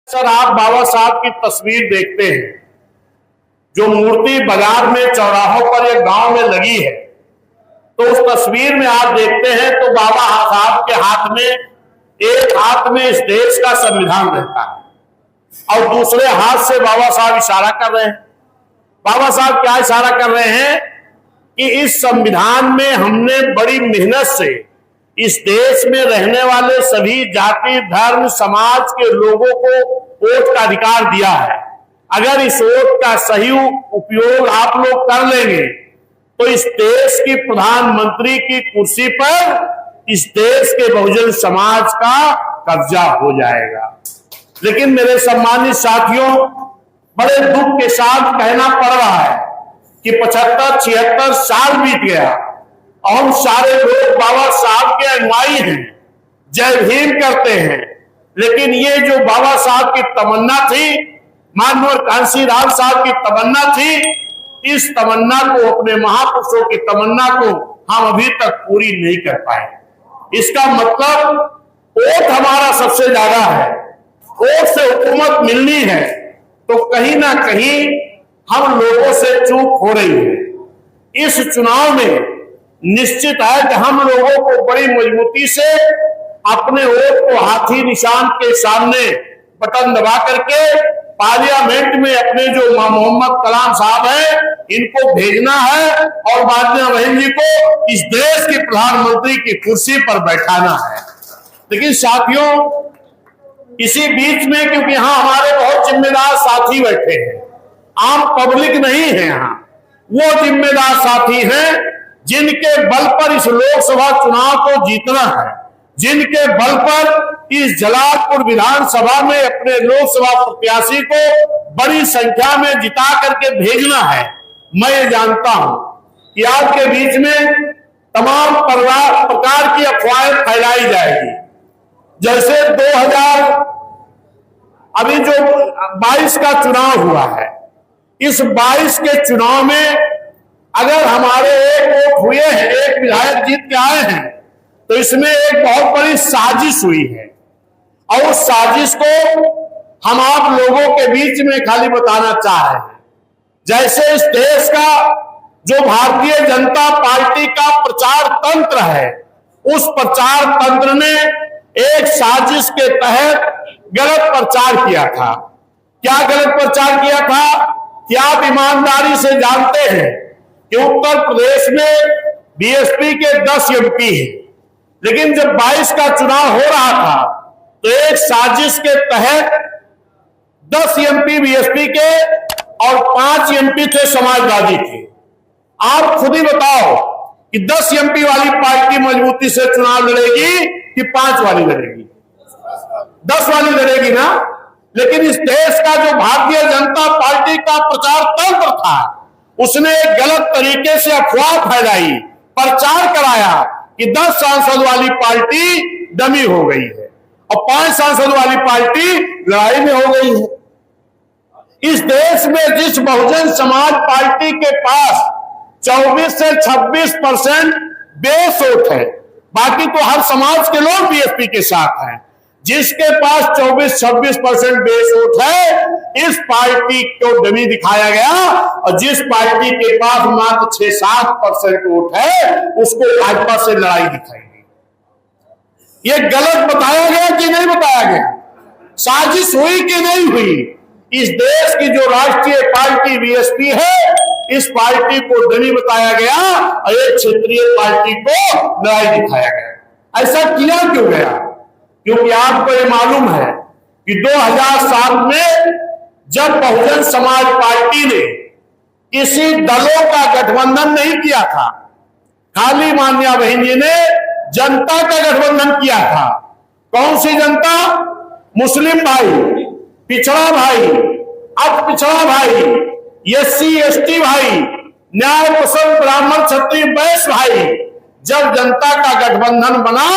Sir, आप बाबा साहब की तस्वीर देखते हैं, जो मूर्ति बाजार में चौराहों पर एक गांव में लगी है, तो उस तस्वीर में आप देखते हैं तो बाबा साहब के हाथ में, एक हाथ में इस देश का संविधान रहता है और दूसरे हाथ से बाबा साहब इशारा कर रहे हैं। बाबा साहब क्या इशारा कर रहे हैं कि इस संविधान में हमने बड़ी मेहनत से इस देश में रहने वाले सभी जाति, धर्म, समाज के लोगों को वोट का अधिकार दिया है। अगर इस वोट का सही उपयोग आप लोग कर लेंगे तो इस देश की प्रधानमंत्री की कुर्सी पर इस देश के बहुजन समाज का कब्जा हो जाएगा। लेकिन मेरे सम्मानित साथियों, बड़े दुख के साथ कहना पड़ रहा है कि 75-76 साल बीत गया और हम सारे लोग बाबा साहब के अनुयायी हैं, जय भीम करते हैं, लेकिन ये जो बाबा साहब की तमन्ना थी, माननीय कांशीराम साहब की तमन्ना थी, इस तमन्ना को, अपने महापुरुषों की तमन्ना को हम अभी तक पूरी नहीं कर पाए। इसका मतलब वोट हमारा सबसे ज्यादा है, वोट से हुकूमत मिलनी है, तो कहीं ना कहीं हम लोगों से चूक हो रही है। इस चुनाव में निश्चित है कि हम लोगों को बड़ी मजबूती से अपने वोट को हाथी निशान के सामने बटन दबा करके पार्लियामेंट में अपने जो मोहम्मद कलाम साहब हैं इनको भेजना है और माननीय बहन जी को इस देश के प्रधानमंत्री की कुर्सी पर बैठाना है। लेकिन साथियों, इसी बीच में, क्योंकि यहाँ हमारे बहुत जिम्मेदार साथी बैठे हैं, आम पब्लिक नहीं है, यहाँ वो जिम्मेदार साथी हैं जिनके बल पर इस लोकसभा चुनाव को जीतना है, जिनके बल पर इस जलालपुर विधानसभा में अपने लोकसभा प्रत्याशी को बड़ी संख्या में जिता करके भेजना है। मैं ये जानता हूं कि आपके बीच में तमाम प्रकार की अफवाहें फैलाई जाएगी। जैसे 2000 अभी जो 22 का चुनाव हुआ है, इस 22 के चुनाव में अगर हमारे एक वोट हुए हैं, एक विधायक जीत के आए हैं, तो इसमें एक बहुत बड़ी साजिश हुई है और उस साजिश को हम आप लोगों के बीच में खाली बताना चाह रहे हैं। जैसे इस देश का जो भारतीय जनता पार्टी का प्रचार तंत्र है, उस प्रचार तंत्र ने एक साजिश के तहत गलत प्रचार किया था। क्या गलत प्रचार किया था? क्या आप ईमानदारी से जानते हैं कि उत्तर प्रदेश में बीएसपी के 10 एमपी हैं, लेकिन जब 22 का चुनाव हो रहा था तो एक साजिश के तहत 10 एमपी बीएसपी के और 5 एमपी थे समाजवादी के। आप खुद ही बताओ कि 10 एमपी वाली पार्टी मजबूती से चुनाव लड़ेगी कि 5 वाली लड़ेगी? 10 वाली लड़ेगी ना। लेकिन इस देश का जो भारतीय जनता पार्टी का प्रचार तंत्र था, उसने एक गलत तरीके से अफवाह फैलाई, प्रचार कराया कि 10 सांसद वाली पार्टी डमी हो गई है और 5 सांसद वाली पार्टी लड़ाई में हो गई है। इस देश में जिस बहुजन समाज पार्टी के पास 24 से 26% बेस वोट है, बाकी तो हर समाज के लोग बीएसपी के साथ हैं, जिसके पास 24-26% बेस वोट है, इस पार्टी को डमी दिखाया गया और जिस पार्टी के पास मात्र 6-7% वोट है उसको भाजपा से लड़ाई दिखाई गई। ये गलत बताया गया कि नहीं बताया गया? साजिश हुई कि नहीं हुई? इस देश की जो राष्ट्रीय पार्टी बीएसपी है, इस पार्टी को डमी बताया गया और एक क्षेत्रीय पार्टी को लड़ाई दिखाया गया। ऐसा किया क्यों गया? क्योंकि आपको ये मालूम है कि 2007 में जब बहुजन समाज पार्टी ने किसी दलों का गठबंधन नहीं किया था, खाली मान्या बहन जी ने जनता का गठबंधन किया था। कौन सी जनता? मुस्लिम भाई, पिछड़ा भाई, अब पिछड़ा भाई, एससी एसटी भाई, न्याय पसंद ब्राह्मण क्षत्रिय वैश्य भाई। जब जनता का गठबंधन बना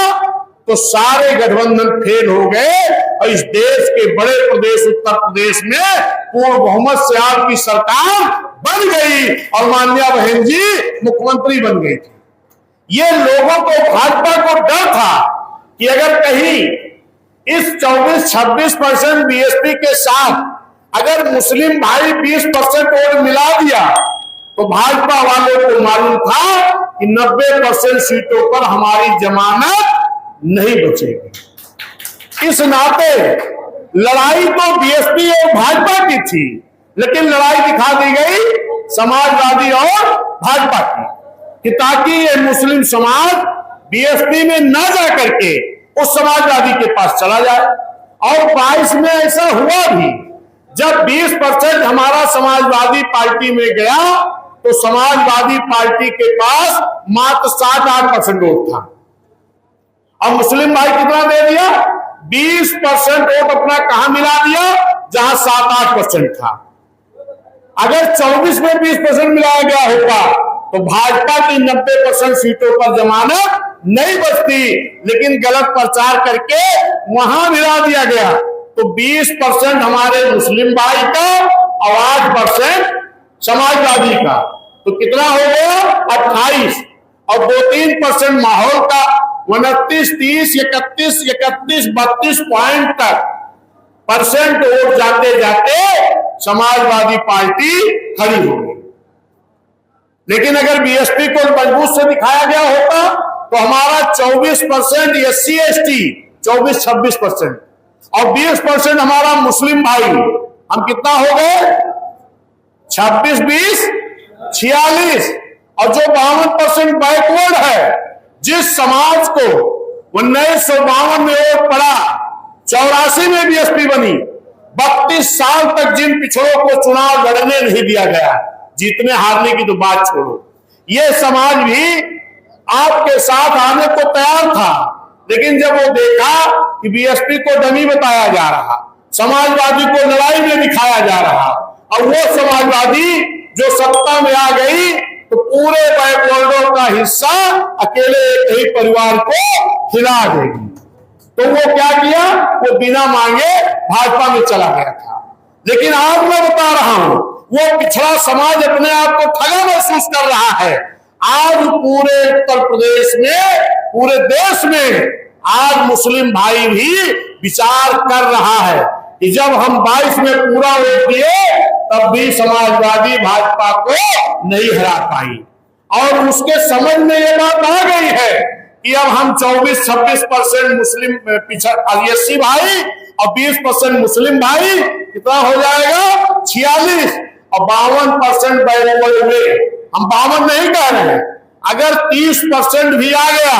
तो सारे गठबंधन फेल हो गए और इस देश के बड़े प्रदेश उत्तर प्रदेश में पूर्ण बहुमत से आपकी सरकार बन गई और मान्या बहन जी मुख्यमंत्री बन गई थी। ये लोगों को, भाजपा को डर था कि अगर कहीं इस 24-26% बीएसपी के साथ अगर मुस्लिम भाई 20% वोट मिला दिया तो भाजपा वालों को मालूम था कि 90% सीटों पर हमारी जमानत नहीं बचेगी। इस नाते लड़ाई तो बीएसपी और भाजपा की थी, लेकिन लड़ाई दिखा दी गई समाजवादी और भाजपा की, कि ताकि ये मुस्लिम समाज बीएसपी में न जा करके उस समाजवादी के पास चला जाए। और 22 में ऐसा हुआ भी, जब 20% हमारा समाजवादी पार्टी में गया तो समाजवादी पार्टी के पास मात्र 7-8% वोट था, और मुस्लिम भाई कितना दे दिया? 20% वोट अपना कहां मिला दिया? जहां 7-8% था। अगर 24 में 20% मिलाया गया होता तो भाजपा की 90% सीटों पर जमानत नहीं बचती, लेकिन गलत प्रचार करके वहां मिला दिया गया तो 20% हमारे मुस्लिम भाई का और 8% समाजवादी का, तो कितना हो गया? 28, और 2-3% माहौल का 29, 30, 31, 32 पॉइंट तक परसेंट वोट जाते जाते समाजवादी पार्टी खड़ी हो गई। लेकिन अगर बीएसपी को मजबूत से दिखाया गया होता तो हमारा 24% SC ST 24-26% और 20% हमारा मुस्लिम भाई, हम कितना हो गए? 26-20 46, और जो 52% बैकवर्ड है, जिस समाज को 1952 में वोट पड़ा, 84 में बीएसपी बनी, 32 साल तक जिन पिछड़ों को चुनाव लड़ने नहीं दिया गया, जीतने हारने की तो बात छोड़ो, ये समाज भी आपके साथ आने को तैयार था, लेकिन जब वो देखा कि बीएसपी को डमी बताया जा रहा, समाजवादी को लड़ाई में दिखाया जा रहा, और वो समाजवादी जो सत्ता में आ गई तो पूरे बैकवर्डों का हिस्सा अकेले एक ही परिवार को खिला देगी, तो वो क्या किया? वो बिना मांगे भाजपा में चला गया था। लेकिन आज मैं बता रहा हूं, वो पिछड़ा समाज अपने आप को ठगा महसूस कर रहा है। आज पूरे उत्तर प्रदेश में, पूरे देश में आज मुस्लिम भाई भी विचार कर रहा है कि जब हम 22 में पूरा वोट दिए तब भी समाजवादी भाजपा को नहीं हरा पाई, और उसके समझ में ये बात आ गई है कि अब हम 24-26% मुस्लिम SC भाई और 20% मुस्लिम भाई, कितना हो जाएगा? 46, और 52% बैकवर्ड में, हम 52 नहीं कह रहे हैं, अगर 30% भी आ गया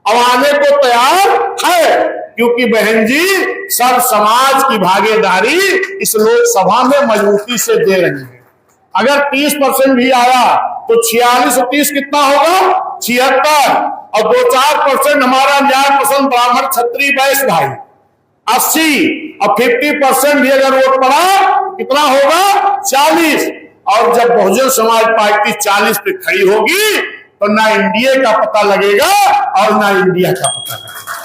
और आने को तैयार है, क्योंकि बहन जी सब समाज की भागीदारी इस लोकसभा में मजबूती से दे रही है। अगर 30% भी आया तो 46 और 30 कितना होगा? 76, और 2-4% हमारा न्याय पसंद ब्राह्मण क्षत्रिय वैश्य भाई 80, और 50% भी अगर वोट पड़ा कितना होगा? 40, और जब बहुजन समाज पार्टी 40 पे खड़ी होगी तो ना इंडिया का पता लगेगा और ना इंडिया का पता लगेगा।